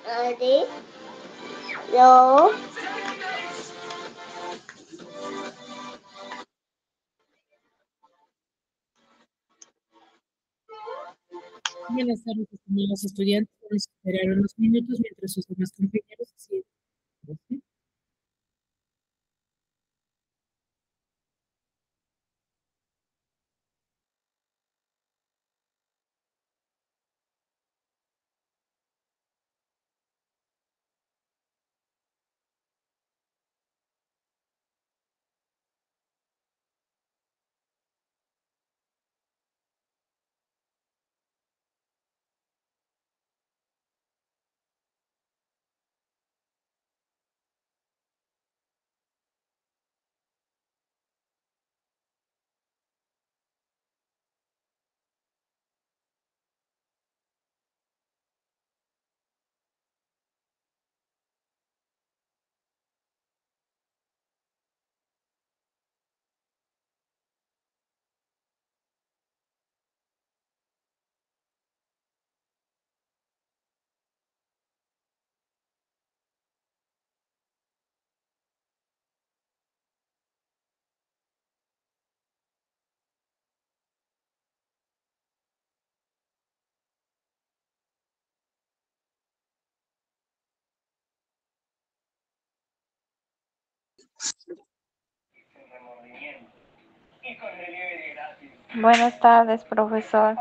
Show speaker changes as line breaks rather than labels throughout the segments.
Ready? No.
Buenas tardes, estimados estudiantes. Vamos a esperar unos minutos mientras sus demás compañeros se sientan. ¿Sí?
Buenas tardes, profesor.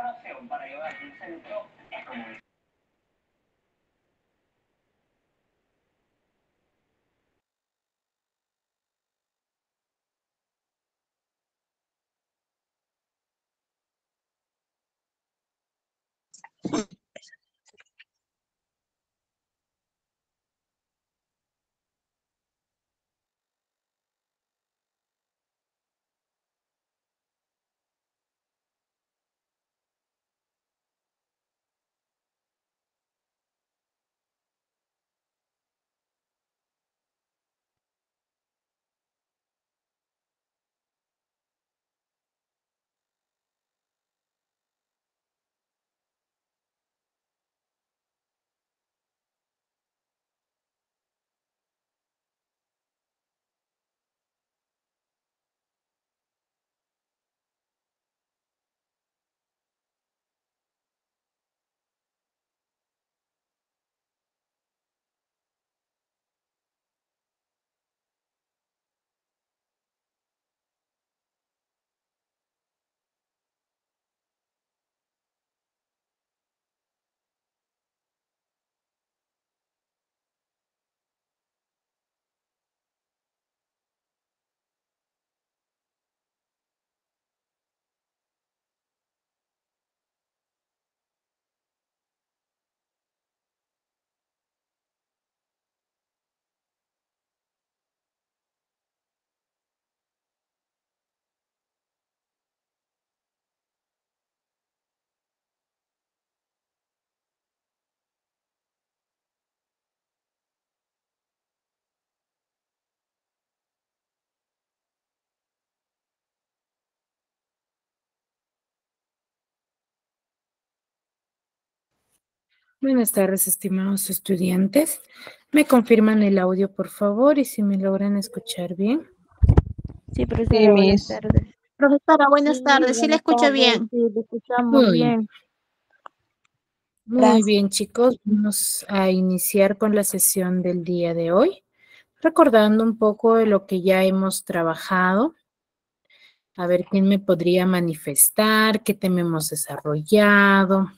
Buenas tardes, estimados estudiantes. ¿Me confirman el audio, por favor? Y si me logran escuchar bien.
Sí, profesora, buenas tardes.
Profesora, buenas tardes. Sí, la
buenas
escucho
tardes,
bien.
Sí, le escuchamos bien.
Muy bien, chicos. Vamos a iniciar con la sesión del día de hoy, recordando un poco de lo que ya hemos trabajado. A ver quién me podría manifestar, qué tema hemos desarrollado,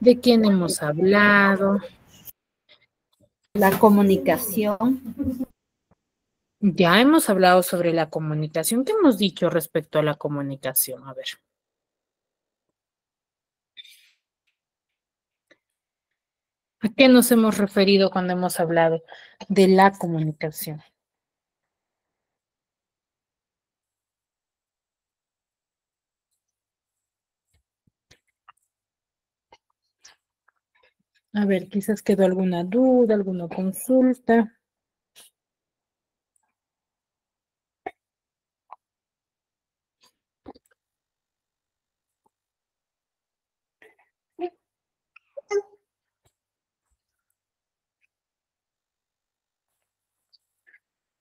de quién hemos hablado.
La comunicación.
Ya hemos hablado sobre la comunicación. ¿Qué hemos dicho respecto a la comunicación? A ver. ¿A qué nos hemos referido cuando hemos hablado de la comunicación? A ver, quizás quedó alguna duda, alguna consulta.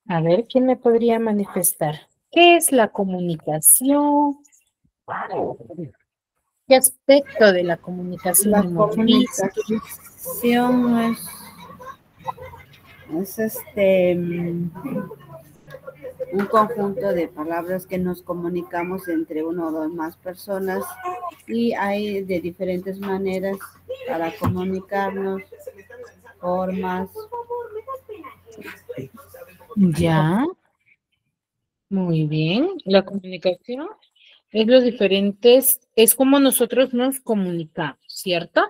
A ver, ¿quién me podría manifestar? ¿Qué es la comunicación? ¿Qué aspecto de la comunicación
La
hemos visto?
comunicación es un conjunto de palabras que nos comunicamos entre uno o dos más personas y hay de diferentes maneras para comunicarnos, formas.
Ya, muy bien. La comunicación es los diferentes, es como nosotros nos comunicamos, ¿cierto?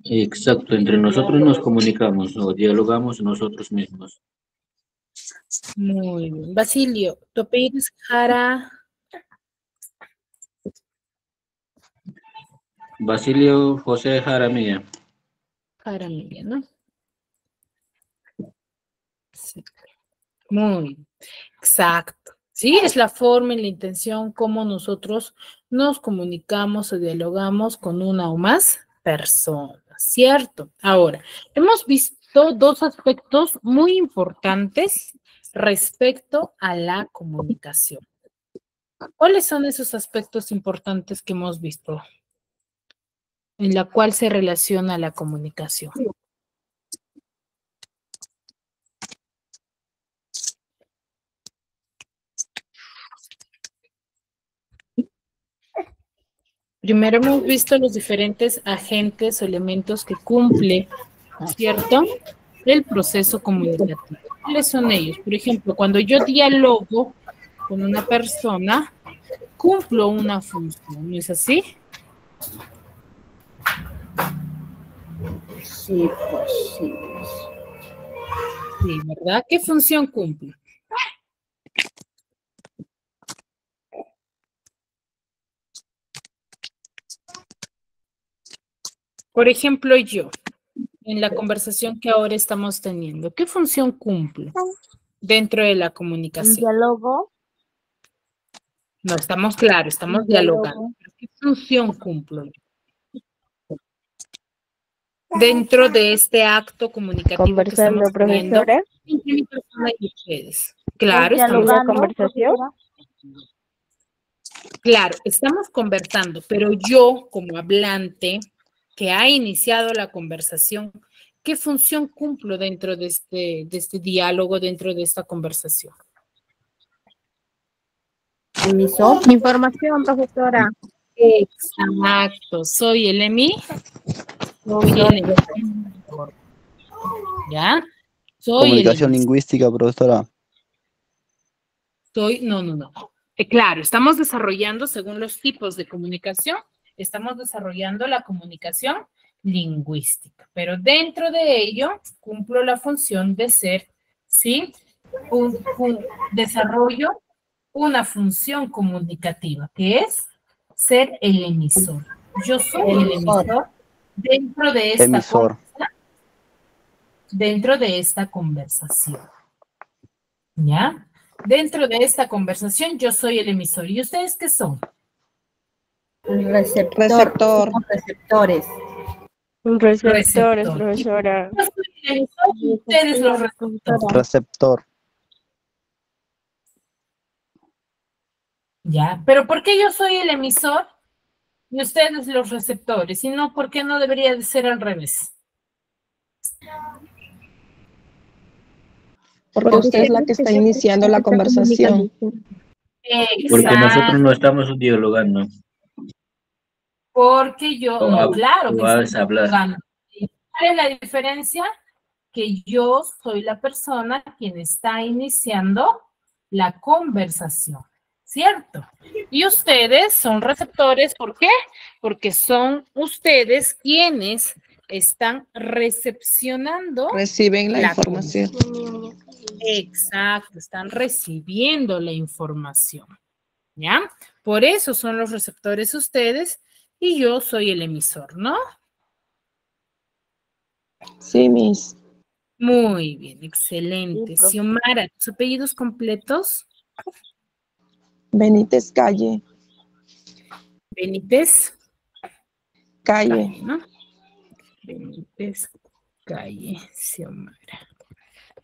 Exacto, entre nosotros nos comunicamos o dialogamos nosotros mismos.
Muy bien. Basilio, tu apellido es Jara.
Basilio José Jaramilla.
Jaramillo, ¿no? Sí. Muy bien. Exacto. Sí, es la forma y la intención como nosotros nos comunicamos o dialogamos con una o más personas, ¿cierto? Ahora, hemos visto dos aspectos muy importantes respecto a la comunicación. ¿Cuáles son esos aspectos importantes que hemos visto en la cual se relaciona la comunicación? Primero hemos visto los diferentes agentes o elementos que cumple, ¿cierto?, el proceso comunicativo. ¿Cuáles son ellos? Por ejemplo, cuando yo dialogo con una persona, cumplo una función, ¿no es así?
Sí, pues sí.
Sí, ¿verdad? ¿Qué función cumple? Por ejemplo, yo, en la conversación que ahora estamos teniendo, ¿qué función cumple dentro de la
Un
comunicación?
diálogo.
No, estamos claros, estamos
Un
dialogando.
diálogo.
¿Qué función cumplo yo dentro de este acto comunicativo que estamos
Conversando,
teniendo
profesora.
entre mi persona y ustedes?
¿Es
Claro, estamos,
dialogando, conversación?
claro, estamos conversando, pero yo como hablante que ha iniciado la conversación, ¿qué función cumplo dentro de este diálogo, dentro de esta conversación?
Emisor.
Información, profesora.
Exacto, soy el emisor. ¿Ya? Soy el
Comunicación
emisor.
lingüística, profesora.
No. Claro, estamos desarrollando, según los tipos de comunicación, estamos desarrollando la comunicación lingüística, pero dentro de ello cumplo la función de ser, ¿sí? Desarrollo una función comunicativa, que es ser el emisor. Yo soy el emisor dentro de esta dentro de esta conversación. ¿Ya? Dentro de esta conversación yo soy el emisor. ¿Y ustedes qué son?
Receptor. Receptores.
Receptores, profesora.
Yo soy el emisor y ustedes los receptores.
Receptor.
¿Ya? ¿Pero por qué yo soy el emisor y ustedes los receptores? Y no, ¿por qué no debería de ser al revés?
Porque usted es la que está iniciando la conversación.
Porque nosotros no estamos dialogando.
Porque yo, no, claro que
vas
estoy
a hablar.
dialogando. ¿Cuál es la diferencia? Que yo soy la persona quien está iniciando la conversación. ¿cierto? Y ustedes son receptores, ¿por qué? Porque son ustedes quienes están recepcionando
Reciben la información.
Exacto, están recibiendo la información, ¿ya? Por eso son los receptores ustedes y yo soy el emisor, ¿no?
Sí, Miss.
Muy bien, excelente.
Sí, profe.
Xiomara, ¿tus apellidos completos?
Benítez Calle.
Benítez
Calle.
Calle, ¿no? Benítez Calle, Xiomara.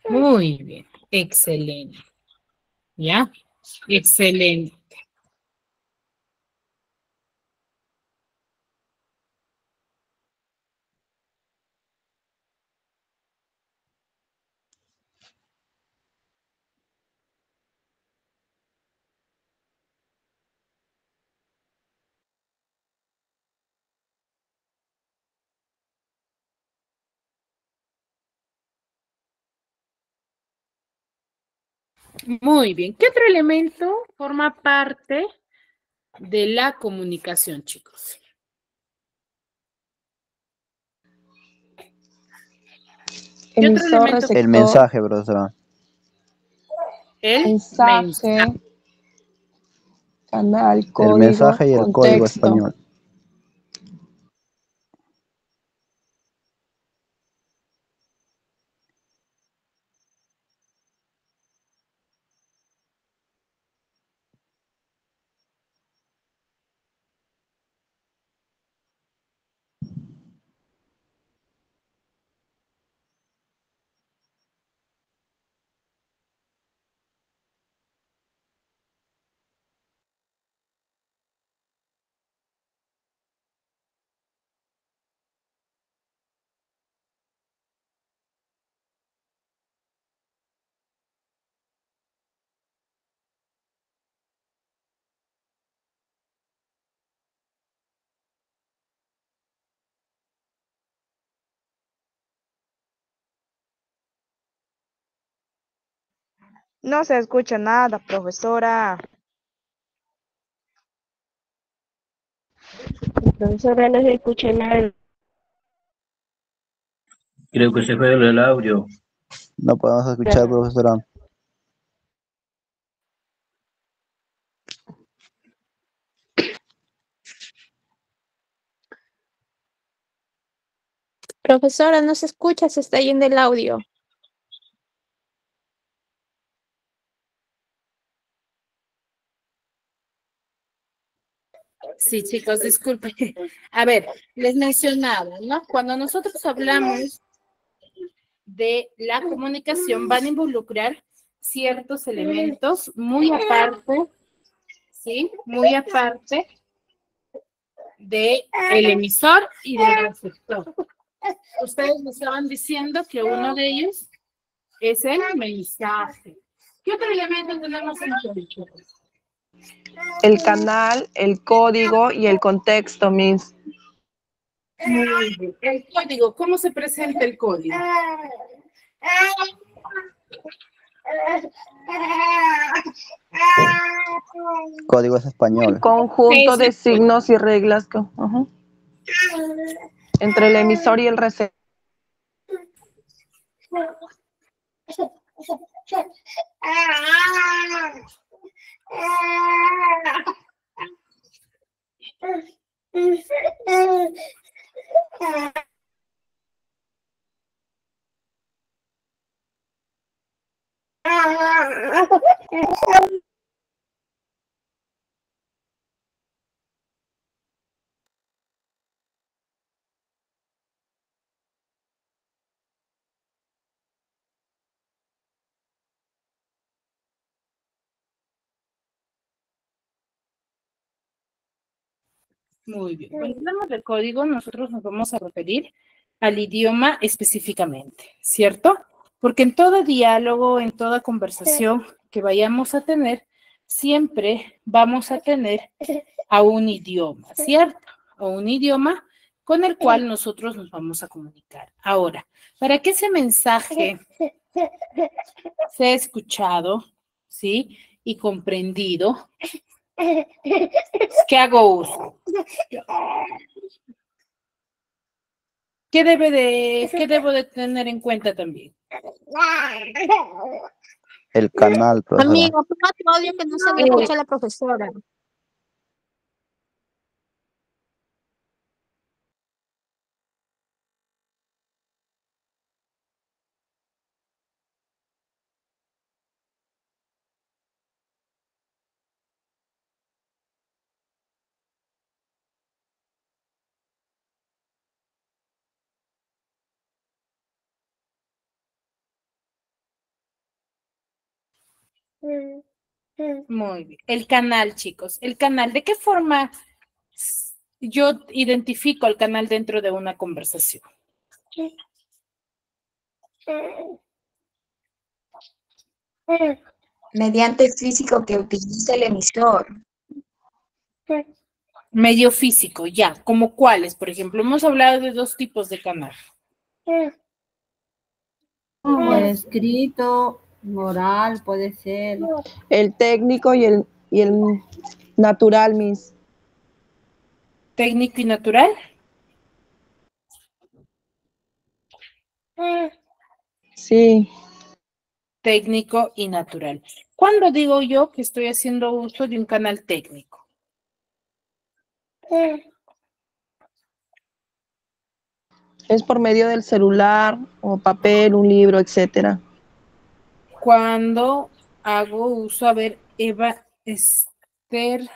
Muy bien, excelente. ¿Ya? Excelente. Muy bien. ¿Qué otro elemento forma parte de la comunicación, chicos? ¿Qué otro
Emisor,
elemento?
receptor.
El mensaje, profesora.
El
Mensaje. Canal,
El
código,
mensaje y el código
contexto.
español.
No se escucha nada, profesora. Profesora, no se escucha nada.
Creo que se fue el audio.
No podemos escuchar, profesora.
Profesora, no se escucha, se está yendo el audio.
Sí, chicos, disculpen. A ver, les mencionaba, ¿no? Cuando nosotros hablamos de la comunicación, van a involucrar ciertos elementos muy aparte, ¿sí? Muy aparte del emisor y del receptor. Ustedes me estaban diciendo que uno de ellos es el mensaje. ¿Qué otro elemento tenemos en el
El canal, el código y el contexto, Miss.
Muy bien. El código, ¿cómo se presenta el código?
Código es español.
Conjunto de
Ese
signos y reglas entre el emisor y el receptor.
Muy bien. Cuando hablamos de código, nosotros nos vamos a referir al idioma específicamente, ¿cierto? Porque en todo diálogo, en toda conversación que vayamos a tener, siempre vamos a tener a un idioma, ¿cierto? A un idioma con el cual nosotros nos vamos a comunicar. Ahora, para que ese mensaje sea escuchado, ¿sí? y comprendido, ¿qué hago uso? ¿Qué debo de tener en cuenta también?
El canal, profesora.
Amigo, ponga tu audio que no se le escucha a la profesora.
Muy bien. El canal, chicos. El canal, ¿de qué forma yo identifico el canal dentro de una conversación?
Mediante el físico que utiliza el emisor.
Medio físico, ya. ¿Como cuáles? Por ejemplo, hemos hablado de 2 tipos de canal.
Por escrito, oral, puede ser.
El técnico y el natural, Miss.
¿Técnico y natural?
Sí.
Técnico y natural. ¿Cuándo digo yo que estoy haciendo uso de un canal técnico?
Es por medio del celular o papel, un libro, etcétera.
Cuando hago uso, a ver, Eva Esther,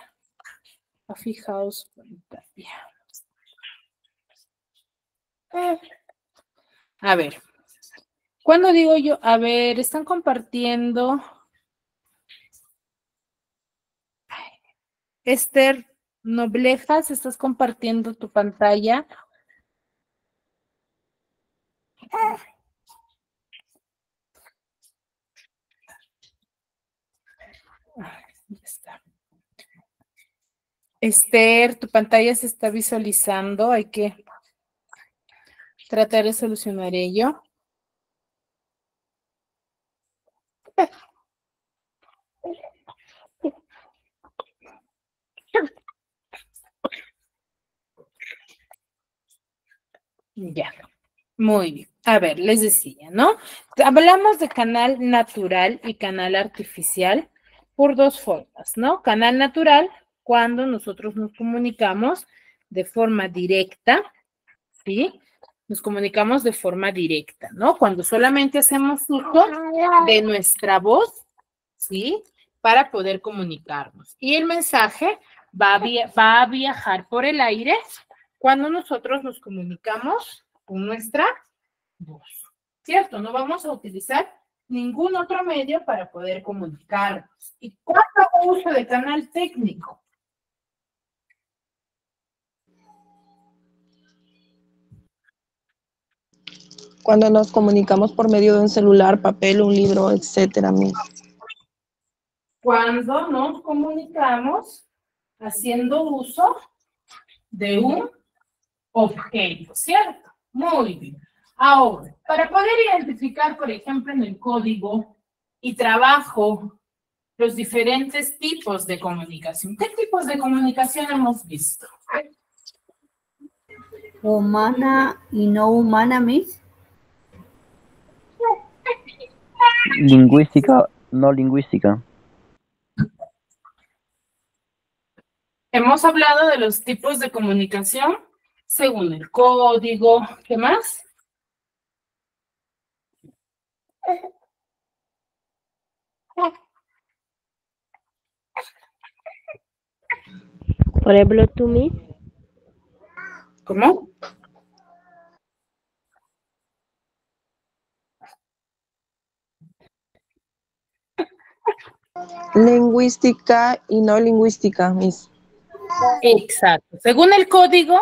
fijaos pantalla. A ver, cuando digo yo, a ver, están compartiendo. Esther Noblejas, estás compartiendo tu pantalla. Ya está. Esther, tu pantalla se está visualizando, hay que tratar de solucionar ello. Ya, muy bien. A ver, les decía, ¿no? Hablamos de canal natural y canal artificial por 2 formas, ¿no? Canal natural, cuando nosotros nos comunicamos de forma directa, ¿sí? Nos comunicamos de forma directa, ¿no? Cuando solamente hacemos uso de nuestra voz, ¿sí? Para poder comunicarnos. Y el mensaje va a viajar por el aire cuando nosotros nos comunicamos con nuestra voz, ¿cierto? No vamos a utilizar ningún otro medio para poder comunicarnos. ¿Y cuándo hago uso de canal técnico?
Cuando nos comunicamos por medio de un celular, papel, un libro, etcétera, Miss.
Cuando nos comunicamos haciendo uso de un objeto, ¿cierto? Muy bien. Ahora, para poder identificar, por ejemplo, en el código y trabajo los diferentes tipos de comunicación. ¿Qué tipos de comunicación hemos visto?
Humana y no humana, Miss.
Lingüística, no lingüística.
Hemos hablado de los tipos de comunicación según el código. ¿Qué más?
Por ejemplo, tú, Miss.
¿Cómo?
Lingüística y no lingüística, Miss.
Exacto. Según el código,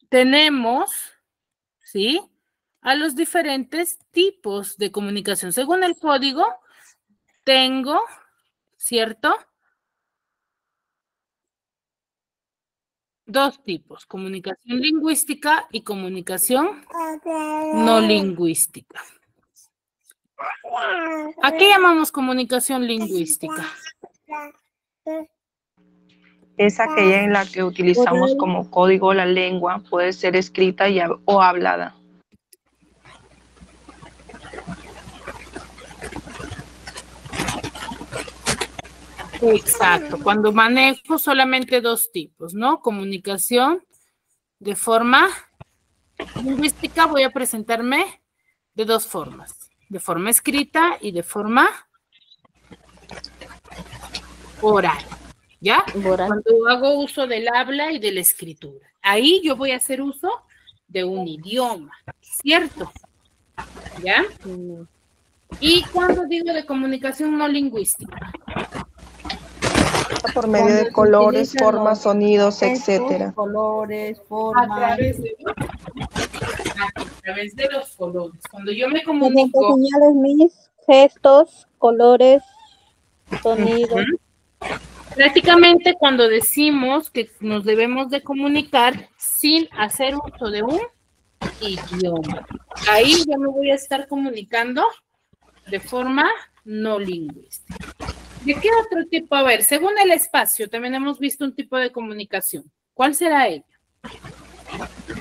tenemos, ¿sí? A los diferentes tipos de comunicación. Según el código, tengo, ¿cierto? 2 tipos, comunicación lingüística y comunicación no lingüística. ¿A qué llamamos comunicación lingüística?
Es aquella en la que utilizamos como código la lengua, puede ser escrita o hablada.
Exacto, cuando manejo solamente dos tipos, ¿no? Comunicación de forma lingüística, voy a presentarme de dos formas, de forma escrita y de forma oral, ¿ya? Cuando hago uso del habla y de la escritura. Ahí yo voy a hacer uso de un idioma, ¿cierto? ¿Ya? Y cuando digo de comunicación no lingüística.
Por medio de colores, formas, sonidos, etcétera.
Colores, formas.
A través de los colores. Cuando yo me comunico.
Señales, mis gestos, colores, sonidos.
Prácticamente cuando decimos que nos debemos de comunicar sin hacer uso de un idioma. Ahí ya me voy a estar comunicando de forma no lingüística. ¿De qué otro tipo? A ver, según el espacio, también hemos visto un tipo de comunicación. ¿Cuál será ella?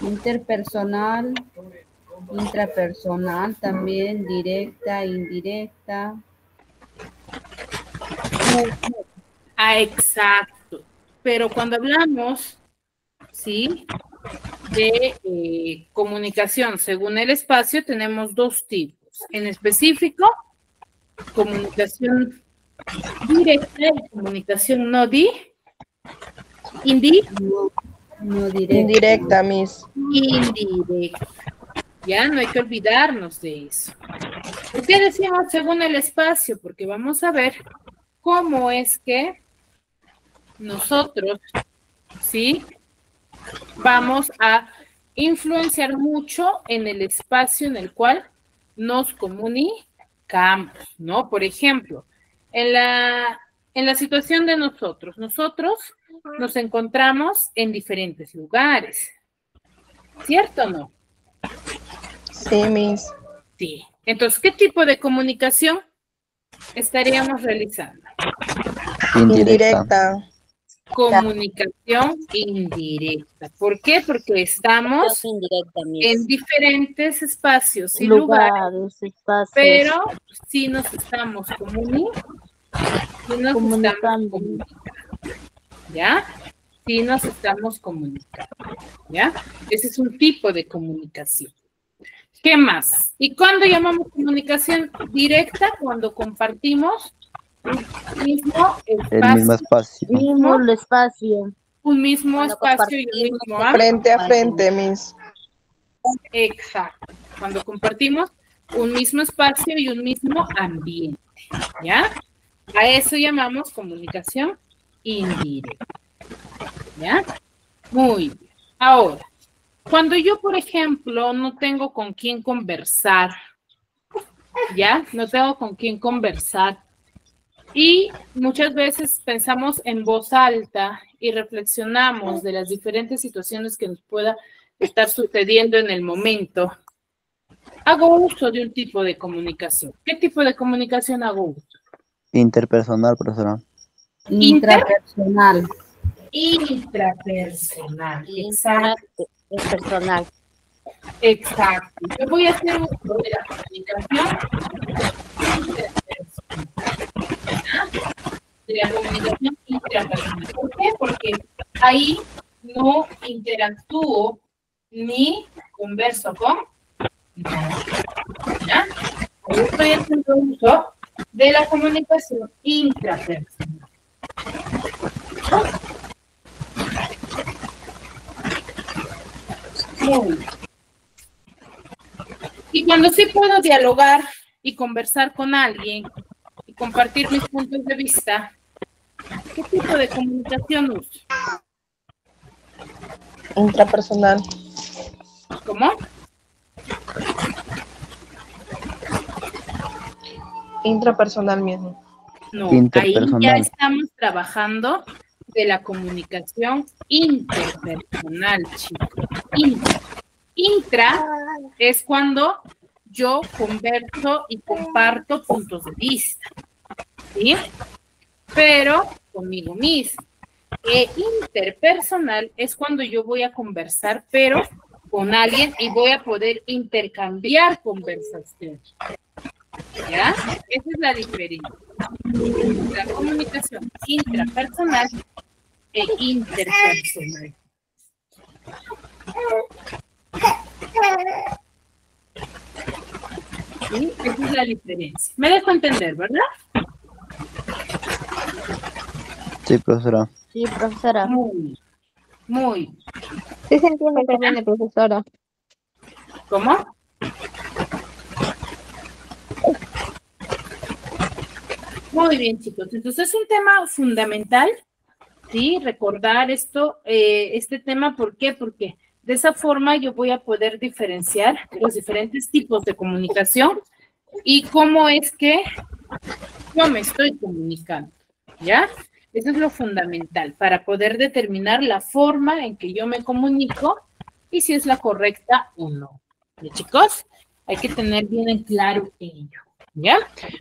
Interpersonal, intrapersonal también, directa, indirecta.
Ah, exacto. Pero cuando hablamos, ¿sí?, de comunicación según el espacio, tenemos dos tipos. En específico, comunicación directa y comunicación no
indirecta, Miss.
Indirecta. Ya, no hay que olvidarnos de eso. ¿Por qué decimos según el espacio? Porque vamos a ver cómo es que nosotros, ¿sí?, vamos a influenciar mucho en el espacio en el cual nos comunicamos, ¿no? Por ejemplo, en la situación de nosotros nos encontramos en diferentes lugares, ¿cierto o no?
Sí, Miss.
Sí. Entonces, ¿qué tipo de comunicación estaríamos realizando?
Indirecta.
Comunicación indirecta. ¿Por qué? Porque estamos en diferentes espacios y lugares, pero sí nos estamos comunicando. ¿Ya? Sí nos estamos comunicando. ¿Ya? Ese es un tipo de comunicación. ¿Qué más? ¿Y cuándo llamamos comunicación directa? Cuando compartimos el mismo espacio. Un mismo espacio y un mismo
frente a frente, Miss.
Exacto. Cuando compartimos un mismo espacio y un mismo ambiente. ¿Ya? A eso llamamos comunicación indirecta. ¿Ya? Muy bien. Ahora, cuando yo, por ejemplo, no tengo con quién conversar, ¿ya? No tengo con quién conversar. Y muchas veces pensamos en voz alta y reflexionamos de las diferentes situaciones que nos pueda estar sucediendo en el momento. Hago uso de un tipo de comunicación. ¿Qué tipo de comunicación hago uso?
Interpersonal, profesora.
Intrapersonal.
Intrapersonal, exacto.
Personal.
Exacto. Yo voy a hacer uso de la comunicación intrapersonal. ¿Por qué? Porque ahí no interactúo ni converso con nadie. ¿Ya? Ahí estoy haciendo uso de la comunicación intrapersonal. Muy bien. Y cuando sí puedo dialogar y conversar con alguien y compartir mis puntos de vista, ¿qué tipo de comunicación uso?
Intrapersonal.
¿Cómo?
Intrapersonal mismo.
No, ahí ya estamos trabajando de la comunicación interpersonal, chicos. Intra es cuando yo converso y comparto puntos de vista, ¿sí? Pero conmigo mismo. Interpersonal es cuando yo voy a conversar, pero con alguien y voy a poder intercambiar conversación. ¿Ya? Esa es la diferencia. La comunicación intrapersonal e interpersonal. ¿Sí? Esa es la diferencia. Me dejo entender, ¿verdad?
Sí, profesora.
Sí, profesora.
Muy.
Sí se entiende que viene, profesora.
¿Cómo? Muy bien, chicos. Entonces es un tema fundamental, ¿sí? Recordar esto, este tema, ¿por qué? Porque de esa forma yo voy a poder diferenciar los diferentes tipos de comunicación y cómo es que yo me estoy comunicando, ¿ya? Eso es lo fundamental para poder determinar la forma en que yo me comunico y si es la correcta o no. ¿Ya, chicos? Hay que tener bien en claro ello, ¿ya?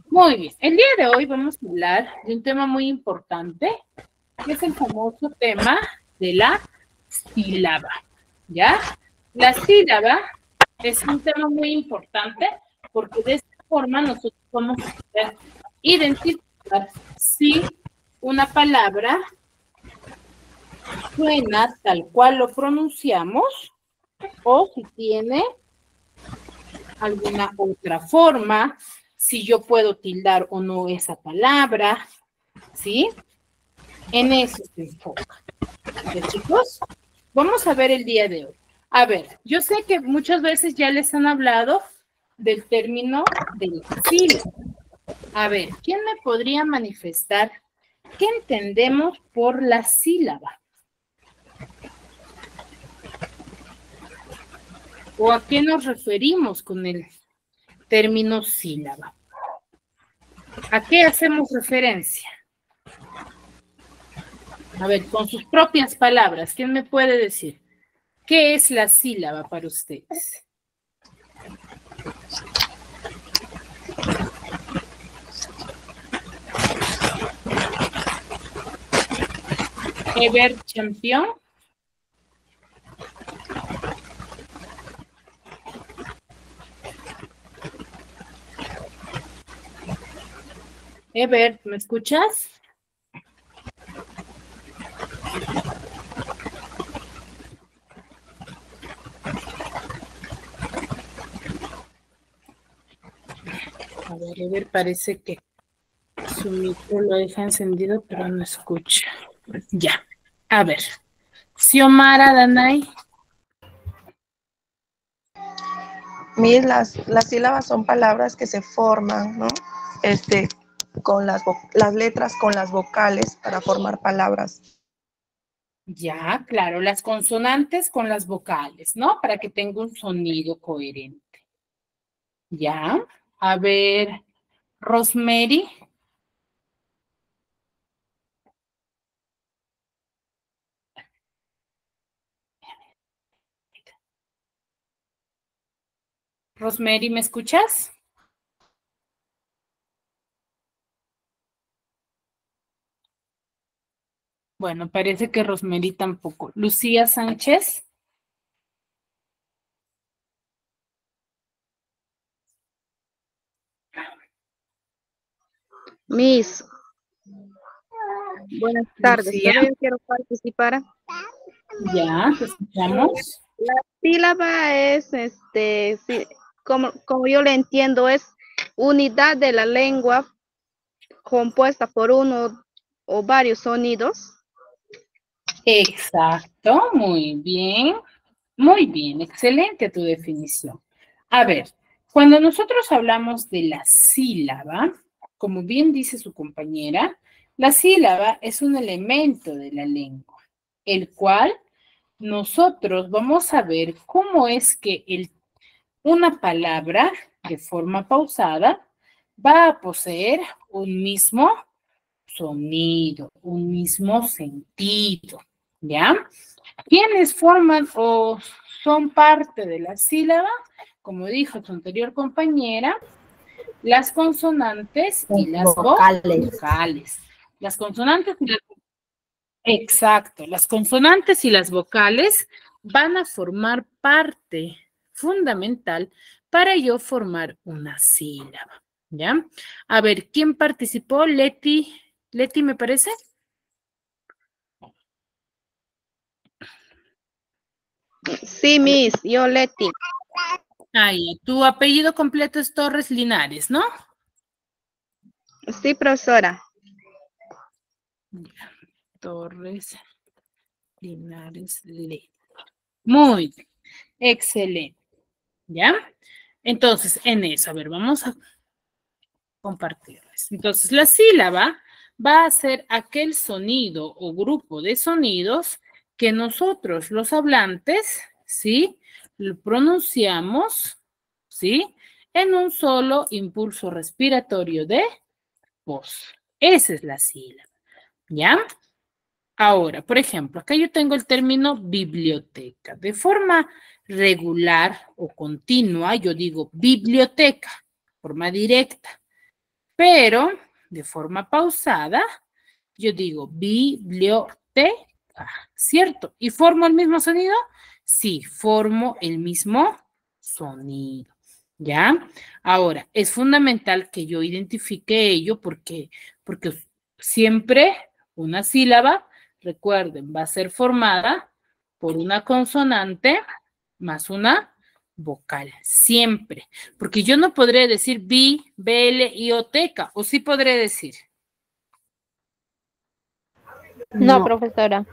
Muy bien. El día de hoy vamos a hablar de un tema muy importante, que es el famoso tema de la sílaba, ¿ya? La sílaba es un tema muy importante porque de esta forma nosotros vamos a poder identificar si una palabra suena tal cual lo pronunciamos o si tiene alguna otra forma, si yo puedo tildar o no esa palabra, ¿sí? En eso se enfoca. ¿Ya, chicos? Vamos a ver el día de hoy. A ver, yo sé que muchas veces ya les han hablado del término de la sílaba. A ver, ¿quién me podría manifestar qué entendemos por la sílaba? ¿O a qué nos referimos con el término sílaba? ¿A qué hacemos referencia? A ver, con sus propias palabras, ¿quién me puede decir? ¿Qué es la sílaba para ustedes? Ever Champion. Ever, ¿me escuchas? A ver, Ever parece que su micro lo deja encendido, pero no escucha. Ya. A ver. Xiomara, Danay.
Mis, las sílabas son palabras que se forman, ¿no? Con las letras con las vocales para formar palabras.
Ya, claro, las consonantes con las vocales, ¿no? Para que tenga un sonido coherente. Ya. A ver, Rosemary. Rosemary, ¿me escuchas? Bueno, parece que Rosemary tampoco. Lucía Sánchez.
Miss, buenas tardes.
Lucía.
Solo yo quiero participar.
Ya, te escuchamos.
La sílaba es, sí, como yo le entiendo, es unidad de la lengua compuesta por uno o varios sonidos.
Exacto, muy bien, excelente tu definición. A ver, cuando nosotros hablamos de la sílaba, como bien dice su compañera, la sílaba es un elemento de la lengua, el cual nosotros vamos a ver cómo es que una palabra de forma pausada va a poseer un mismo sonido, un mismo sentido, ¿ya? ¿Quiénes forman o son parte de la sílaba, como dijo tu anterior compañera, las consonantes y las vocales. Las consonantes y las... Exacto, las consonantes y las vocales van a formar parte fundamental para yo formar una sílaba, ¿ya? A ver, ¿quién participó? Leti, ¿me parece?
Sí, Miss, yo Leti.
Ahí, tu apellido completo es Torres Linares, ¿no?
Sí, profesora.
Torres Linares Le. Muy bien, excelente, ¿ya? Entonces, en eso, a ver, vamos a compartirles. Entonces, la sílaba va a ser aquel sonido o grupo de sonidos que nosotros, los hablantes, ¿sí? Lo pronunciamos, ¿sí? En un solo impulso respiratorio de voz. Esa es la sílaba, ¿ya? Ahora, por ejemplo, acá yo tengo el término biblioteca. De forma regular o continua, yo digo biblioteca, forma directa. Pero de forma pausada, yo digo biblioteca, ¿cierto? ¿Y formo el mismo sonido? Sí, formo el mismo sonido, ¿ya? Ahora, es fundamental que yo identifique ello porque siempre una sílaba, recuerden, va a ser formada por una consonante más una vocal, siempre. Porque yo no podré decir bi, bl, ioteca, o sí podré decir.
No, profesora.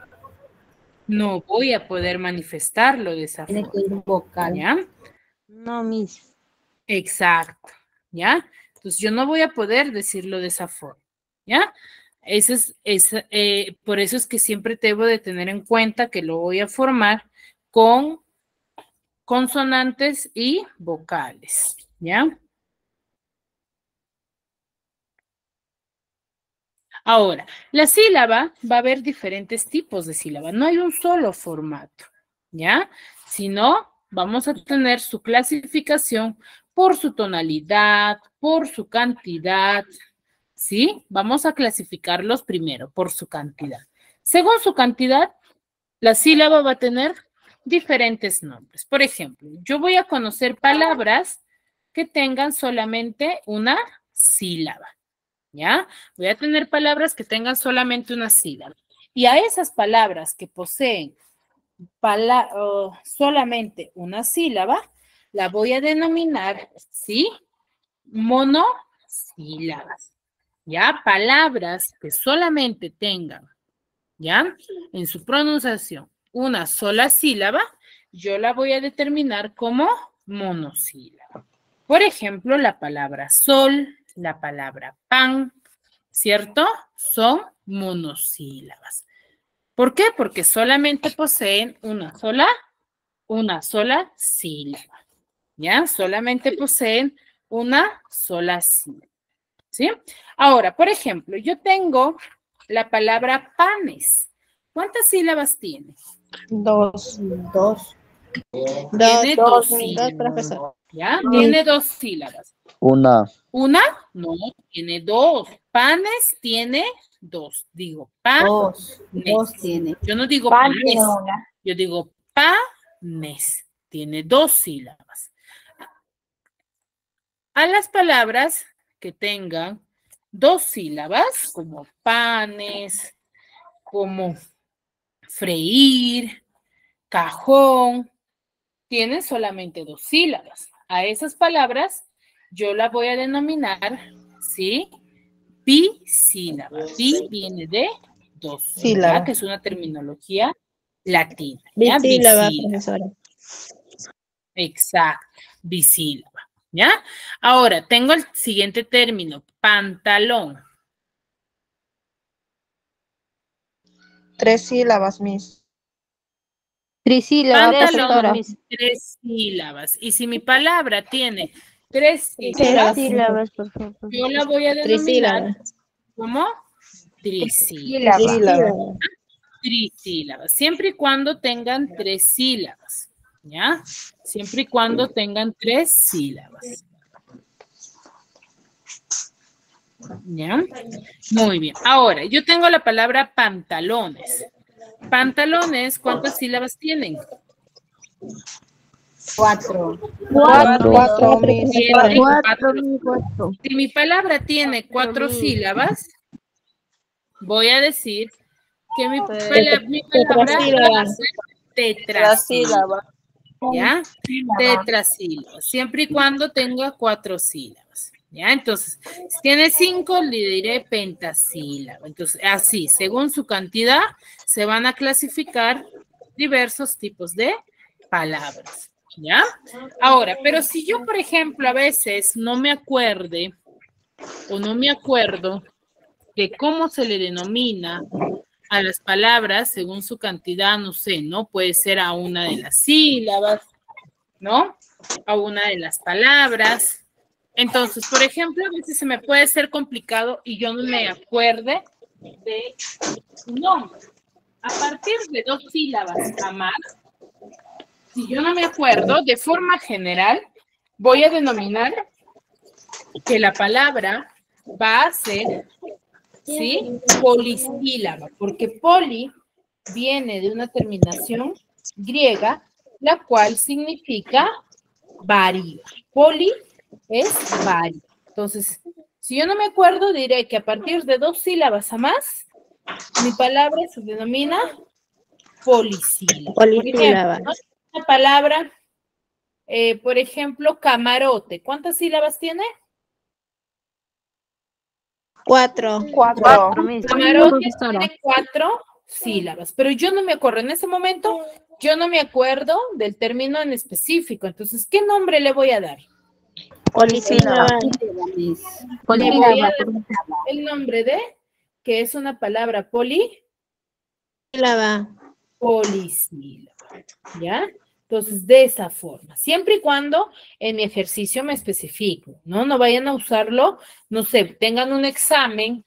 No voy a poder manifestarlo de esa
Tiene
forma.
que ir vocal.
¿Ya?
No, Miss.
Exacto, ¿ya? Entonces yo no voy a poder decirlo de esa forma, ¿ya? Por eso es que siempre debo de tener en cuenta que lo voy a formar con consonantes y vocales, ¿ya? Ahora, la sílaba va a haber diferentes tipos de sílaba, no hay un solo formato, ¿ya? Sino vamos a tener su clasificación por su tonalidad, por su cantidad, ¿sí? Vamos a clasificarlos primero por su cantidad. Según su cantidad, la sílaba va a tener diferentes nombres. Por ejemplo, yo voy a conocer palabras que tengan solamente una sílaba, ¿ya? Voy a tener palabras que tengan solamente una sílaba. Y a esas palabras que poseen solamente una sílaba, la voy a denominar, ¿sí? Monosílabas, ¿ya? Palabras que solamente tengan, ¿ya? En su pronunciación, una sola sílaba, yo la voy a determinar como monosílaba. Por ejemplo, la palabra sol, la palabra pan, ¿cierto? Son monosílabas. ¿Por qué? Porque solamente poseen una sola sílaba, ¿ya? Solamente poseen una sola sílaba, ¿sí? Ahora, por ejemplo, yo tengo la palabra panes. ¿Cuántas sílabas tiene?
Dos.
Tiene dos
Dos,
sílabas,
profesor.
¿ya? Tiene dos sílabas.
Una.
¿Una? No, tiene dos. Panes tiene dos. Digo, panes.
Dos tiene.
Yo no digo
Pan
panes.
tiene una.
Yo digo panes. Tiene dos sílabas. A las palabras que tengan dos sílabas, como panes, como freír, cajón, tienen solamente dos sílabas. A esas palabras yo las voy a denominar, ¿sí? Bisílaba. Bi viene de dos sílabas, que es una terminología latina. ¿Ya?
Bisílaba,
Bisílaba.
profesora.
Exacto, bisílaba. ¿Ya? Ahora, tengo el siguiente término, pantalón.
3 sílabas, Miss.
Trisílaba,
Pantalón,
profesora.
3 sílabas. Y si mi palabra tiene 3
Tres
sílabas,
sílabas, por favor.
yo la voy a denominar
Trisílaba.
como trisílaba.
Sílaba.
Trisílabas, siempre y cuando tengan 3 sílabas. ¿ya? Siempre y cuando tengan 3 sílabas. ¿Ya? Muy bien. Ahora, yo tengo la palabra pantalones. Pantalones, ¿cuántas sílabas tienen?
4.
Cuatro, Miss.
Tiene
Cuatro,
4.
mi cuatro.
Si mi palabra tiene 4 sílabas, voy a decir que mi palabra va a ser tetrasílaba. ¿Ya? Tetrasílaba. Siempre y cuando tenga 4 sílabas. ¿Ya? Entonces, si tiene 5, le diré pentasílaba. Entonces, así, según su cantidad, se van a clasificar diversos tipos de palabras. ¿Ya? Ahora, pero si yo, por ejemplo, a veces no me acuerde o no me acuerdo de cómo se le denomina a las palabras según su cantidad, no sé, ¿no? Puede ser a una de las sílabas, ¿no? A una de las palabras. Entonces, por ejemplo, a veces se me puede ser complicado y yo no me acuerde de su nombre. A partir de 2 sílabas a más, si yo no me acuerdo, de forma general, voy a denominar que la palabra va a ser, ¿sí? Polisílaba, porque poli viene de una terminación griega, la cual significa vario. Poli es vario. Entonces, si yo no me acuerdo, diré que a partir de 2 sílabas a más, mi palabra se denomina polisílaba.
Polisílaba.
Una palabra, por ejemplo, camarote. ¿Cuántas sílabas tiene?
4.
Cuatro, Miss.
Camarote tiene 4 sílabas, pero yo no me acuerdo, en ese momento, yo no me acuerdo del término en específico. Entonces, ¿qué nombre le voy a dar?
Polisílaba.
Le voy a dar el nombre de, que es una palabra
Polisílaba.
polisílaba, ¿ya? Entonces, de esa forma, siempre y cuando en mi ejercicio me especifico, ¿no? No vayan a usarlo, no sé, tengan un examen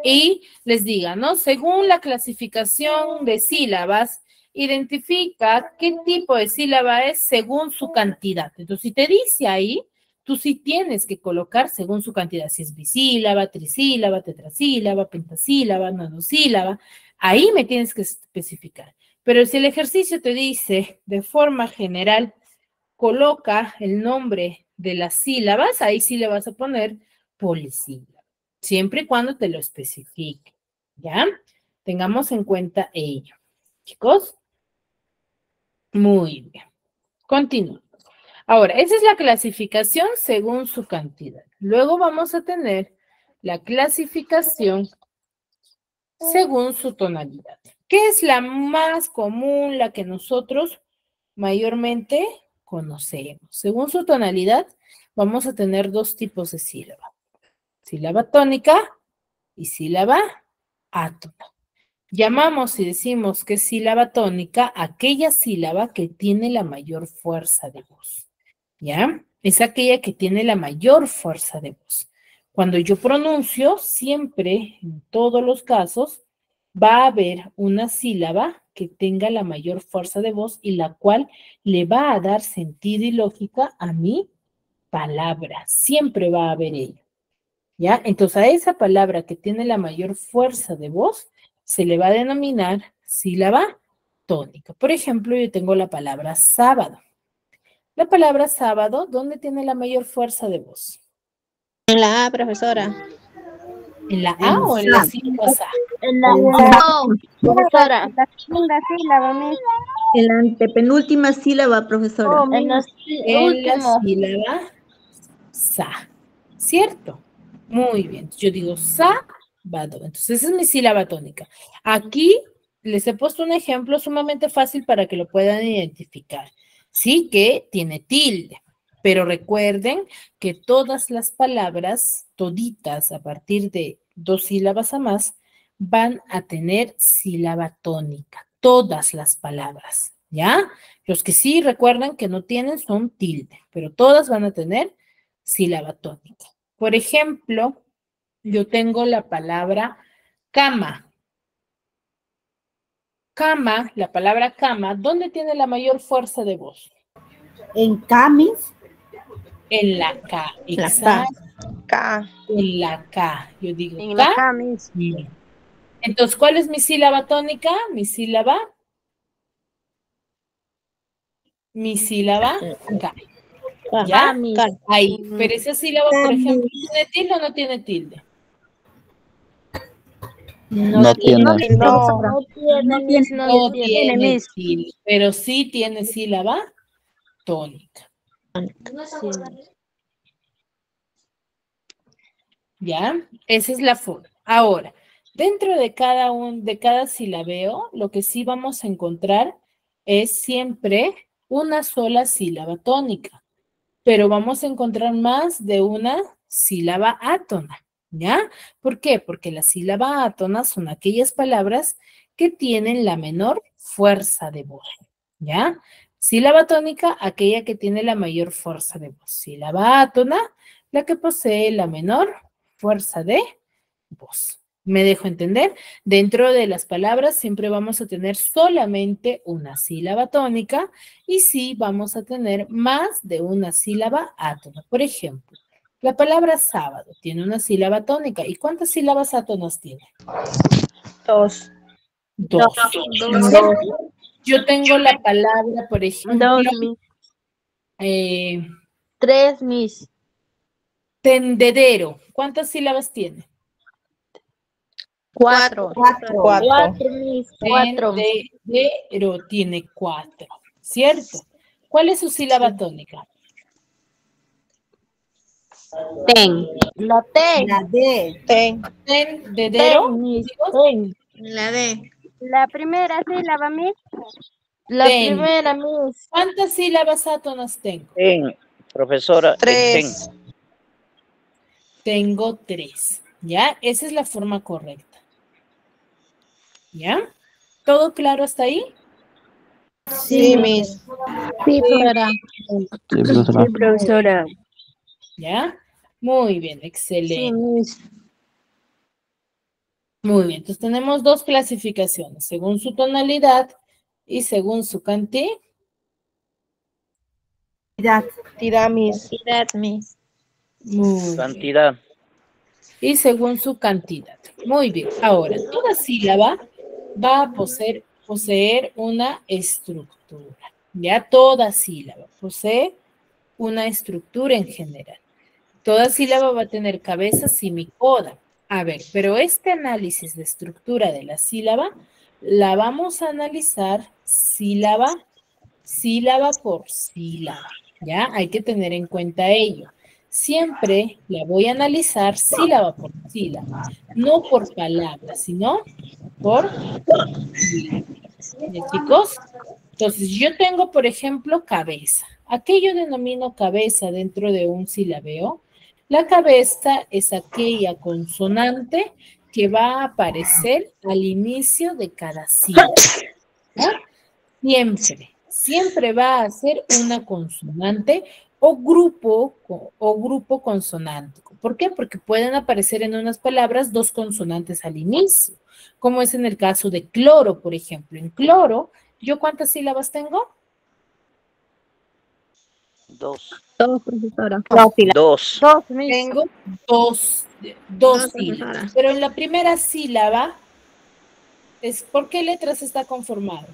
y les digan, ¿no? Según la clasificación de sílabas, identifica qué tipo de sílaba es según su cantidad. Entonces, si te dice ahí, tú sí tienes que colocar según su cantidad, si es bisílaba, trisílaba, tetrasílaba, pentasílaba, nonosílaba, ahí me tienes que especificar. Pero si el ejercicio te dice de forma general, coloca el nombre de las sílabas, ahí sí le vas a poner polisílaba, siempre y cuando te lo especifique, ¿ya? Tengamos en cuenta ello. Chicos, muy bien. Continuamos. Ahora, esa es la clasificación según su cantidad. Luego vamos a tener la clasificación según su tonalidad. ¿Qué es la más común, la que nosotros mayormente conocemos? Según su tonalidad, vamos a tener 2 tipos de sílaba. Sílaba tónica y sílaba átona. Llamamos y decimos que es sílaba tónica aquella sílaba que tiene la mayor fuerza de voz, ¿ya? Es aquella que tiene la mayor fuerza de voz. Cuando yo pronuncio, siempre, en todos los casos, va a haber una sílaba que tenga la mayor fuerza de voz y la cual le va a dar sentido y lógica a mi palabra. Siempre va a haber ello, ¿ya? Entonces, a esa palabra que tiene la mayor fuerza de voz se le va a denominar sílaba tónica. Por ejemplo, yo tengo la palabra sábado. La palabra sábado, ¿dónde tiene la mayor fuerza de voz?
En la A, profesora.
¿En la A o en la sílaba A?
En la
Profesora.
segunda sílaba, Miss.
En la antepenúltima sílaba, profesora.
En la
En la
última.
sílaba sa. ¿Cierto? Muy bien. Yo digo sábado. Entonces, esa es mi sílaba tónica. Aquí les he puesto un ejemplo sumamente fácil para que lo puedan identificar. Sí que tiene tilde, pero recuerden que todas las palabras, toditas, a partir de 2 sílabas a más, van a tener sílaba tónica. Todas las palabras, ¿ya? Los que sí recuerdan que no tienen son tilde, pero todas van a tener sílaba tónica. Por ejemplo, yo tengo la palabra cama. Cama, la palabra cama, ¿dónde tiene la mayor fuerza de voz?
En camis.
En la K,
La
exacto.
K.
En la K. Yo digo
En
K.
la camis.
Bien. Entonces, ¿cuál es mi sílaba tónica? Mi sílaba K. ¿Ya? Ahí. Pero esa sílaba, por ejemplo, ¿tiene tilde o no tiene tilde?
No tiene.
No,
No.
No tiene tilde, pero sí tiene sílaba tónica. ¿Ya? Esa es la forma. Ahora, dentro de cada silabeo, lo que sí vamos a encontrar es siempre una sola sílaba tónica, pero vamos a encontrar más de una sílaba átona, ¿ya? ¿Por qué? Porque las sílabas átonas son aquellas palabras que tienen la menor fuerza de voz, ¿ya? Sílaba tónica, aquella que tiene la mayor fuerza de voz. Sílaba átona, la que posee la menor fuerza de voz. ¿Me dejo entender? Dentro de las palabras siempre vamos a tener solamente una sílaba tónica y sí vamos a tener más de una sílaba átona. Por ejemplo, la palabra sábado tiene una sílaba tónica. ¿Y cuántas sílabas átonas tiene?
Dos.
Dos. Yo tengo la palabra, por ejemplo,
Tres, Miss.
tendedero. ¿Cuántas sílabas tiene?
Cuatro.
Tendedero tiene 4, ¿cierto? ¿Cuál es su sílaba tónica?
Ten. La T.
La D.
Tendedero.
La D.
La primera sílaba, Miss.
Ten. ¿Cuántas sílabas átonas tengo?
Profesora,
3.
Tengo 3, ¿ya? Esa es la forma correcta. ¿Ya? ¿Todo claro hasta ahí?
Sí, Miss.
Sí, profesora.
Sí, profesora.
Profesora.
¿Ya? Muy bien, excelente.
Sí, Miss.
Muy bien, entonces tenemos 2 clasificaciones, según su tonalidad y según su cantidad.
Tiramis.
cantidad.
Y según su cantidad. Muy bien. Ahora, toda sílaba va a poseer una estructura. Ya toda sílaba posee una estructura en general. Toda sílaba va a tener cabeza, semicoda. A ver, pero este análisis de estructura de la sílaba la vamos a analizar sílaba por sílaba. ¿Ya? Hay que tener en cuenta ello. Siempre la voy a analizar sílaba por sílaba, no por palabra, sino por sílaba. ¿Ya, chicos? Entonces, yo tengo, por ejemplo, cabeza. ¿A qué yo denomino cabeza dentro de un silabeo? La cabeza es aquella consonante que va a aparecer al inicio de cada sílaba. ¿Ya? Siempre va a ser una consonante o grupo consonántico. ¿Por qué? Porque pueden aparecer en unas palabras 2 consonantes al inicio, como es en el caso de cloro, por ejemplo. En cloro, ¿yo cuántas sílabas tengo?
2.
Dos, profesora.
2.
Tengo dos sílabas. Pero en la primera sílaba, ¿por qué letras está conformado?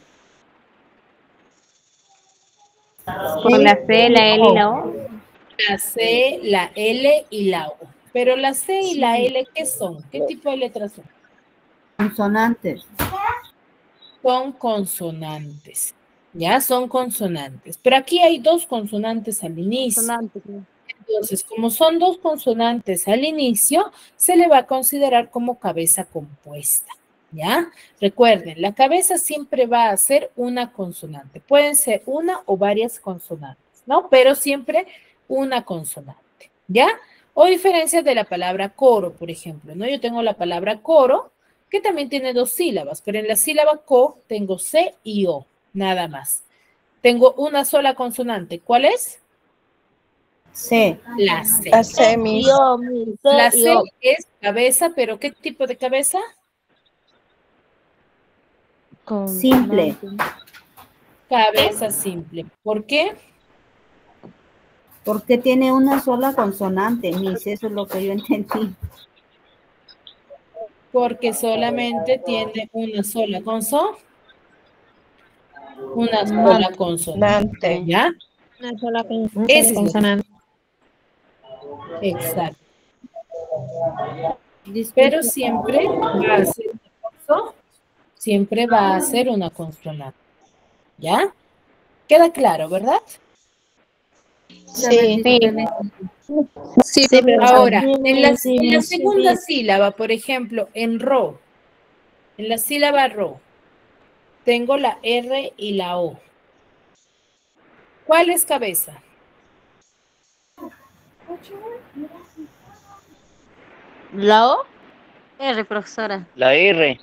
Con la C, la L y la O.
La C, la L y la O. Pero la C y la L, ¿qué son? ¿Qué tipo de letras son?
Consonantes.
Son consonantes. Ya son consonantes. Pero aquí hay 2 consonantes al inicio. Entonces, como son 2 consonantes al inicio, se le va a considerar como cabeza compuesta. ¿Ya? Recuerden, la cabeza siempre va a ser una consonante. Pueden ser una o varias consonantes, ¿no? Pero siempre una consonante, ¿ya? O diferencia de la palabra coro, por ejemplo, ¿no? Yo tengo la palabra coro, que también tiene 2 sílabas, pero en la sílaba co tengo C y O, nada más. Tengo una sola consonante. ¿Cuál es?
C.
La C.
La C, Miss.
La C es cabeza, pero ¿qué tipo de cabeza?
Simple.
Cabeza simple. ¿Por qué?
Porque tiene una sola consonante, Miss, eso es lo que yo entendí.
Porque solamente tiene una sola consonante. Una sola consonante. ¿Ya?
Una sola
Ese es
consonante.
Exacto.
Disculpe.
Pero siempre va a ser una consonante. Siempre va a ser una consonante. ¿Ya? ¿Queda claro, verdad?
Sí.
Sí,
Ahora, en la segunda sílaba, por ejemplo, en ro, en la sílaba ro, tengo la R y la O. ¿Cuál es cabeza?
¿La O? R, profesora.
La R.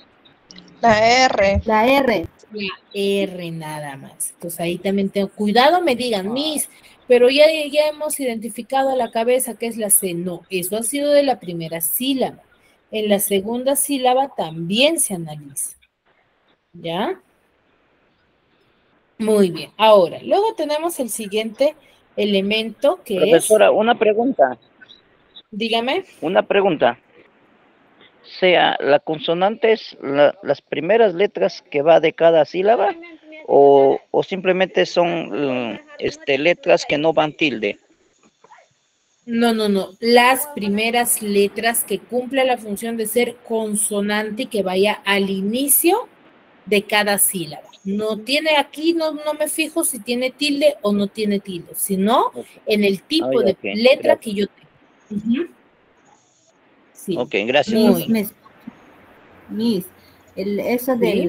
La R.
La R.
La R nada más. Entonces ahí también tengo cuidado, me digan, Miss, pero ya hemos identificado a la cabeza que es la C. No, eso ha sido de la primera sílaba. En la segunda sílaba también se analiza. ¿Ya? Muy bien. Ahora, luego tenemos el siguiente elemento que
Profesora, una pregunta.
Dígame.
Una pregunta. Sea, ¿la consonante es las primeras letras que va de cada sílaba o simplemente son letras que no van tilde?
No. Las primeras letras que cumplen la función de ser consonante y que vaya al inicio de cada sílaba. No tiene aquí, no me fijo si tiene tilde o no tiene tilde, sino en el tipo de letra
gracias.
que yo tengo. Sí.
Ok, gracias.
Miss, eso
¿Sí?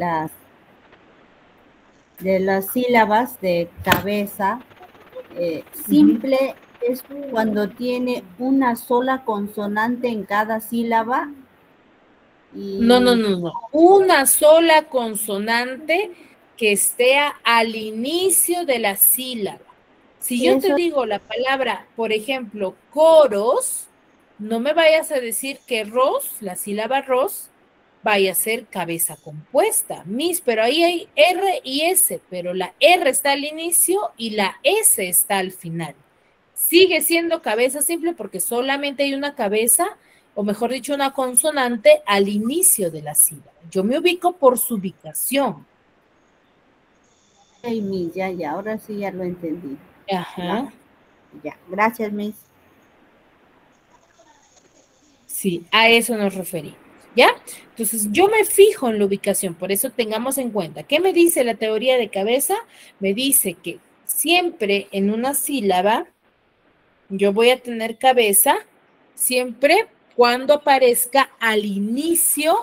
de las sílabas de cabeza, simple es cuando tiene una sola consonante en cada sílaba. Y...
No. Una sola consonante que esté al inicio de la sílaba. Si yo te digo la palabra, por ejemplo, coros, no me vayas a decir que ros, la sílaba ros, vaya a ser cabeza compuesta. Miss, pero ahí hay R y S, pero la R está al inicio y la S está al final. Sigue siendo cabeza simple porque solamente hay una cabeza, o mejor dicho, una consonante al inicio de la sílaba. Yo me ubico por su ubicación.
Hey, Miss, ya, ahora sí ya lo entendí.
Ajá.
Ya, gracias, Miss.
Sí, a eso nos referimos, ¿ya? Entonces, yo me fijo en la ubicación, por eso tengamos en cuenta. ¿Qué me dice la teoría de cabeza? Me dice que siempre en una sílaba yo voy a tener cabeza siempre cuando aparezca al inicio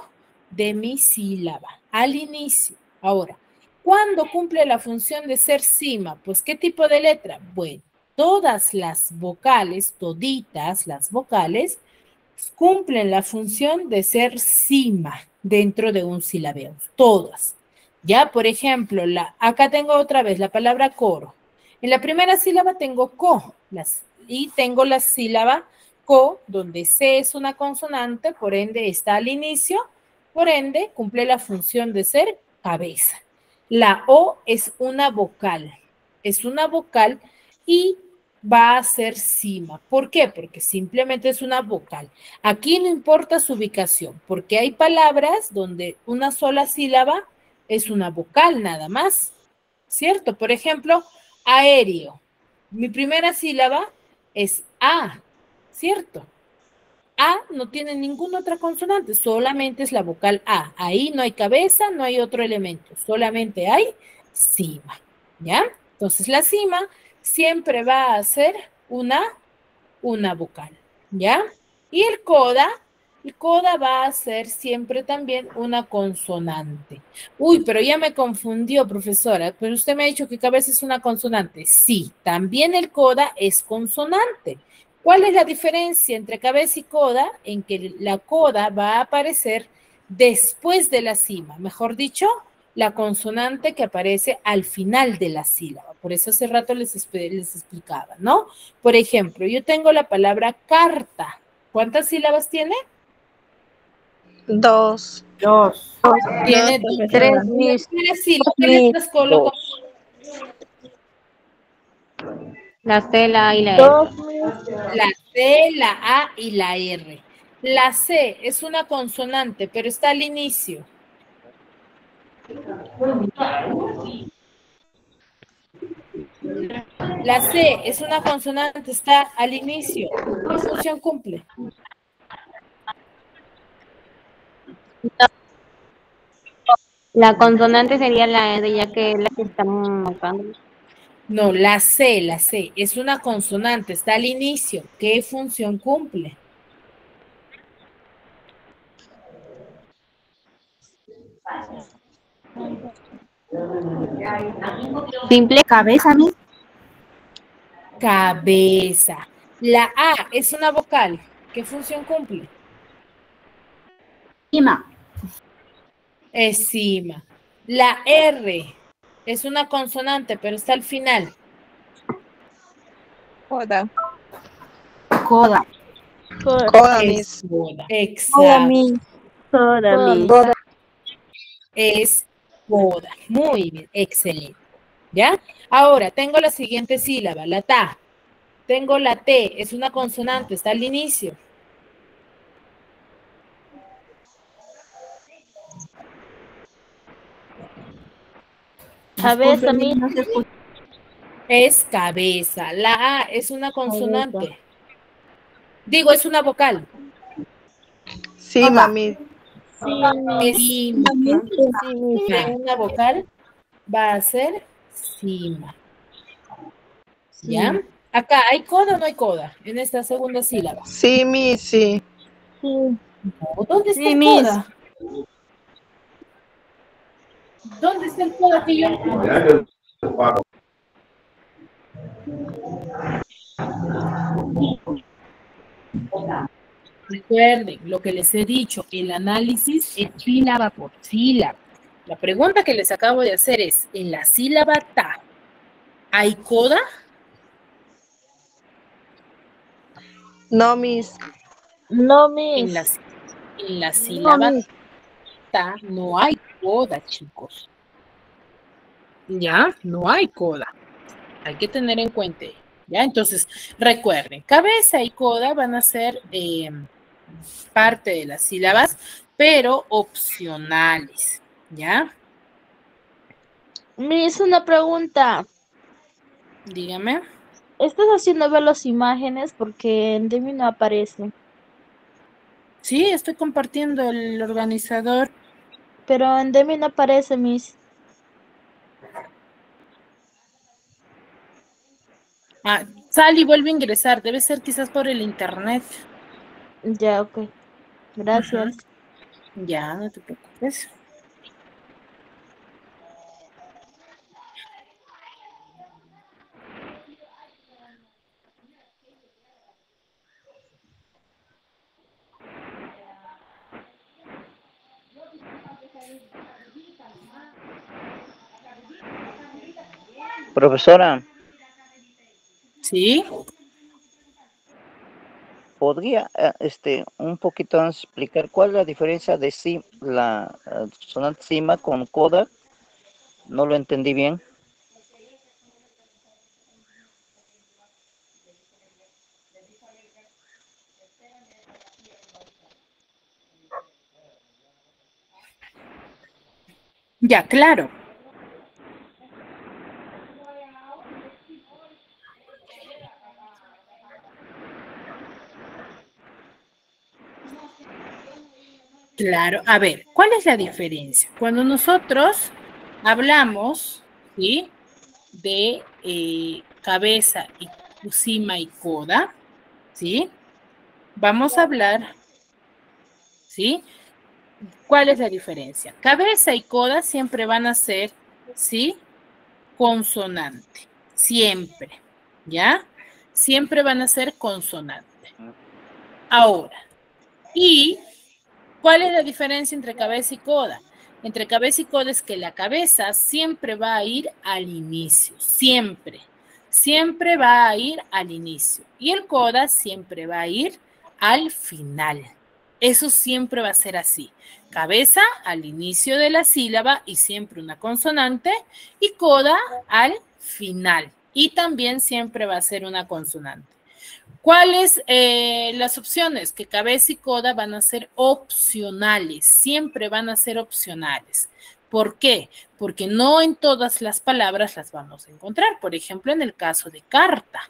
de mi sílaba, al inicio. Ahora, ¿cuándo cumple la función de ser cima? Pues, ¿qué tipo de letra? Bueno, todas las vocales, toditas las vocales, cumplen la función de ser cima dentro de un silabeo, todas. Ya, por ejemplo, acá tengo otra vez la palabra coro. En la primera sílaba tengo co, y tengo la sílaba co, donde C es una consonante, por ende está al inicio, por ende cumple la función de ser cabeza. La O es una vocal y va a ser cima. ¿Por qué? Porque simplemente es una vocal. Aquí no importa su ubicación, porque hay palabras donde una sola sílaba es una vocal nada más, ¿cierto? Por ejemplo, aéreo. Mi primera sílaba es A, ¿cierto? A no tiene ninguna otra consonante, solamente es la vocal A. Ahí no hay cabeza, no hay otro elemento, solamente hay cima, ¿ya? Entonces la cima siempre va a ser una vocal, ¿ya? Y el coda va a ser siempre también una consonante. Uy, pero ya me confundió, profesora, pero usted me ha dicho que cabeza es una consonante. Sí, también el coda es consonante. ¿Cuál es la diferencia entre cabeza y coda? En que la coda va a aparecer después de la cima, mejor dicho, la consonante que aparece al final de la sílaba. Por eso hace rato les explicaba, ¿no? Por ejemplo, yo tengo la palabra carta. ¿Cuántas sílabas tiene?
2.
Tiene
No,
dos.
profesora.
¿Qué letras coloco?
La C, la A y la R.
La C, la A y la R. La C es una consonante, pero está al inicio. La C es una consonante, está al inicio. ¿Qué función cumple?
La consonante sería la R, ya que es la que estamos marcando.
No, la C es una consonante, está al inicio. ¿Qué función cumple?
Simple cabeza, ¿no?
Cabeza. La A es una vocal. ¿Qué función cumple? Encima. La R es una consonante, pero está al final.
Coda.
Coda.
Coda, Miss.
Coda. Exacto.
Coda.
Es coda. Muy bien, excelente. ¿Ya? Ahora, tengo la siguiente sílaba, la ta. Tengo la T, es una consonante, está al inicio.
Cabeza, Miss.
Es cabeza. La A es una consonante. Digo, es una vocal.
Sí, mami.
Sí, una vocal va a ser cima. ¿Ya? Acá, ¿hay coda o no hay coda en esta segunda sílaba?
Sí, Miss, sí.
No, ¿dónde está el
Miss.
coda? ¿Dónde está el coda que yo encuentro? Recuerden lo que les he dicho, el análisis es sílaba por sílaba. La pregunta que les acabo de hacer es, en la sílaba ta, ¿hay coda?
No, Miss.
No,
En
Miss.
la sílaba
Miss.
ta no hay coda, chicos. Ya, no hay coda. Hay que tener en cuenta. Ya, entonces, recuerden, cabeza y coda van a ser parte de las sílabas, pero opcionales. ¿Ya?
Miss, una pregunta.
Dígame.
¿Estás haciendo ver las imágenes? Porque en Demi no aparece.
Sí, estoy compartiendo el organizador.
Pero en Demi no aparece, Miss.
Ah, sal y vuelve a ingresar. Debe ser quizás por el internet.
Ya, ok. Gracias.
Ya, no te preocupes.
Profesora.
Sí.
¿Podría un poquito más explicar cuál es la diferencia de la sonante cima con coda? No lo entendí bien.
Ya, claro. Claro, a ver, ¿cuál es la diferencia? Cuando nosotros hablamos, ¿sí?, de cabeza, y cima y coda, ¿sí? Vamos a hablar, ¿sí? ¿Cuál es la diferencia? Cabeza y coda siempre van a ser, ¿sí?, consonante, siempre, ¿ya? Siempre van a ser consonante. Ahora, ¿y cuál es la diferencia entre cabeza y coda? Entre cabeza y coda es que la cabeza siempre va a ir al inicio, siempre. Siempre va a ir al inicio. Y el coda siempre va a ir al final. Eso siempre va a ser así. Cabeza al inicio de la sílaba y siempre una consonante, y coda al final. Y también siempre va a ser una consonante. ¿Cuáles las opciones? Que cabeza y coda van a ser opcionales, siempre van a ser opcionales. ¿Por qué? Porque no en todas las palabras las vamos a encontrar. Por ejemplo, en el caso de carta,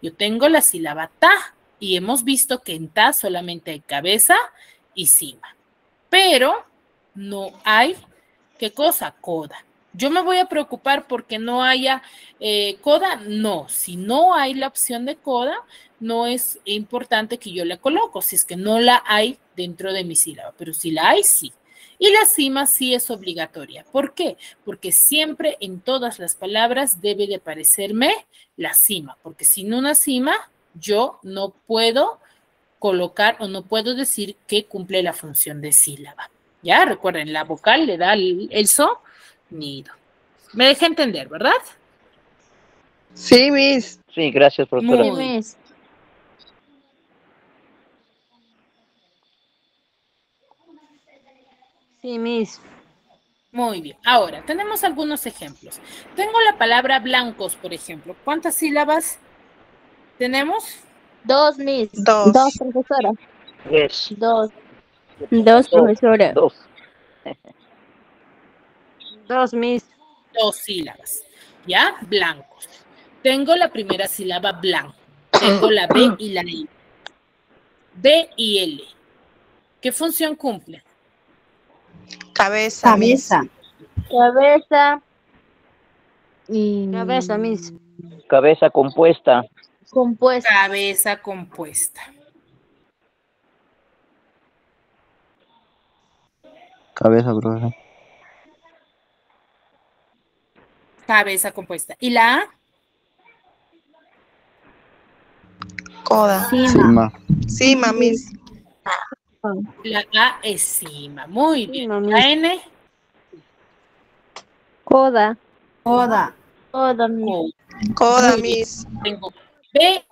yo tengo la sílaba ta y hemos visto que en ta solamente hay cabeza y cima. Pero no hay, ¿qué cosa? Coda. ¿Yo me voy a preocupar porque no haya coda? No, si no hay la opción de coda, no es importante que yo la coloco, si es que no la hay dentro de mi sílaba, pero si la hay, sí. Y la cima sí es obligatoria. ¿Por qué? Porque siempre en todas las palabras debe de aparecerme la cima, porque sin una cima yo no puedo colocar o no puedo decir que cumple la función de sílaba. Ya, recuerden, la vocal le da el sonido. Me dejé entender, ¿verdad?
Sí, Miss.
Sí, gracias, profesora.
Muy bien.
Sí, Miss.
Muy bien. Ahora, tenemos algunos ejemplos. Tengo la palabra blancos, por ejemplo. ¿Cuántas sílabas tenemos?
2, Miss.
2.
2, profesora.
3.
2.
2, profesora.
2.
2, Miss.
2 sílabas. ¿Ya? Blancos. Tengo la primera sílaba blanco. Tengo la B y la I. B y L. ¿Qué función cumple?
Cabeza, Miss.
Cabeza.
Cabeza.
Cabeza, Miss.
Cabeza compuesta.
Compuesta.
Cabeza compuesta.
Cabeza, profesor.
Cabeza compuesta. ¿Y la A?
Coda.
Cima.
Cima, Miss.
La A es cima. Muy bien.
Cima,
La N.
Coda.
Coda.
Toda, Miss.
Coda.
Coda,
Muy bien.
Miss.
Tengo B,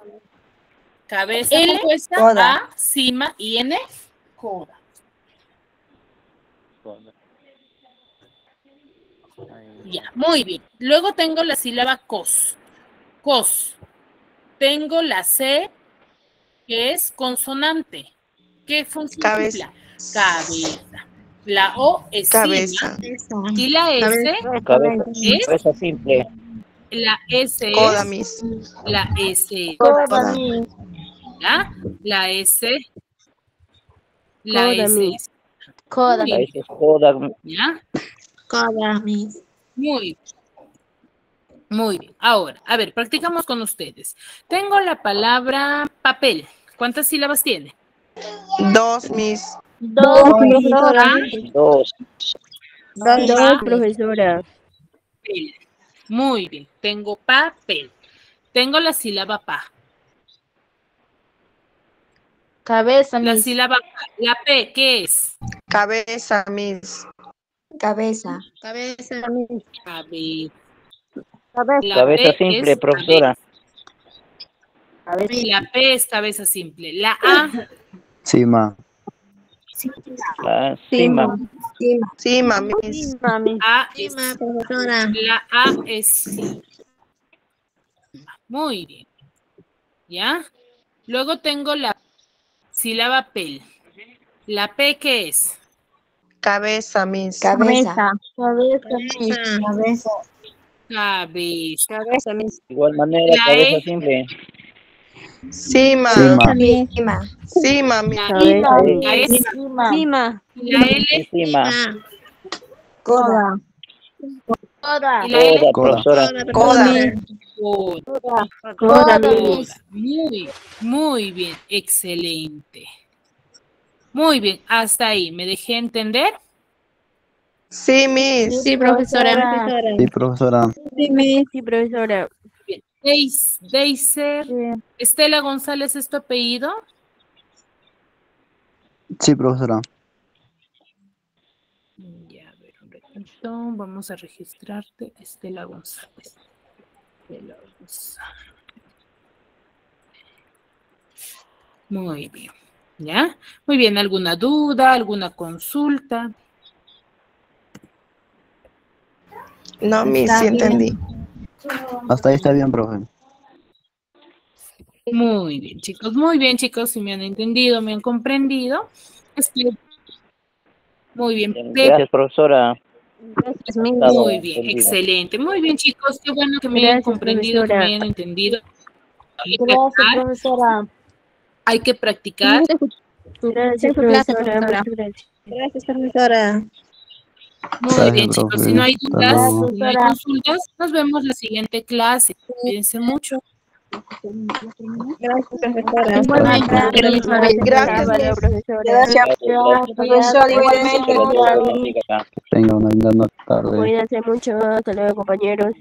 cabeza
L,
compuesta,
coda.
A, cima y N, coda. Ya, muy bien. Luego tengo la sílaba cos. Cos. Tengo la C, que es consonante. ¿Qué función
Cabeza.
cumple? Cabeza. La O es
Cabeza.
cima. Y la S
Cabeza,
es,
cabeza simple.
la S
Coda,
es,
Miss.
la S,
Toda, Miss.
¿ya? La S, la
Coda,
S
Miss.
es,
Coda.
muy
La
bien,
S es coda.
¿ya?
Coda, Miss.
Muy bien. Muy bien. Ahora, a ver, practicamos con ustedes. Tengo la palabra papel. ¿Cuántas sílabas tiene?
2, Miss.
2, profesora.
A,
2.
2, profesora.
papel. Muy bien. Tengo papel. Tengo la sílaba pa.
Cabeza,
La
Miss.
sílaba pa. La P, ¿qué es?
Cabeza, Miss.
Cabeza.
Cabeza.
Cabeza. La
Cabeza
P
simple,
es
profesora.
cabeza. La P es cabeza simple. La A,
Cima.
La cima.
Cima, Miss.
Cima, Miss.
A es,
Profesora.
la A es cima. Muy bien. ¿Ya? Luego tengo la sílaba pel. ¿La P qué es?
Cabeza, Miss.
Cabeza.
Cabeza, Miss.
Cabeza.
Cabeza.
Cabeza, Miss.
De igual manera,
La
cabeza
E.
simple.
Cima.
Cima.
Cima.
Cima, Miss.
La
Cabeza,
E
Miss.
es
Cima.
Cima.
la L
Encima.
Coda.
Toda.
y la L.
Coda,
Coda.
profesora.
Coda.
Coda.
Coda,
Coda.
Miss.
Muy bien. Excelente. Muy bien. Hasta ahí. ¿Me dejé entender?
Sí, Miss.
Sí, profesora.
Sí, profesora.
Sí, profesora.
Bien. Deiser. Estela González, ¿es tu apellido?
Sí, profesora.
Ya, a ver, un ratito. Vamos a registrarte. Estela González. Estela González. Muy bien. ¿Ya? Muy bien, ¿alguna duda, alguna consulta?
No, Miss,
Está
sí
bien.
entendí.
Hasta ahí está bien, profe.
Muy bien, chicos, si me han entendido, me han comprendido. Muy bien.
Gracias, profesora.
Gracias, Miss.
Muy bien, excelente. Muy bien, chicos, qué bueno que me hayan
Gracias,
comprendido, que me
profesora.
hayan entendido.
Gracias, profesora.
Hay que practicar.
Gracias, profesora. Muchas gracias.
Gracias, profesora.
Muy
Gracias,
bien, chicos.
profe.
Si no hay
Hasta
dudas,
luego.
si no hay consultas, nos vemos la siguiente clase. Cuídense mucho.
Gracias, profesora.
Igualmente,
Gracias,
vale,
Miss.
profesora.
Gracias, profesor. Igualmente.
Gracias.
Tenga una linda tarde.
Cuídense mucho. Hasta luego, compañeros.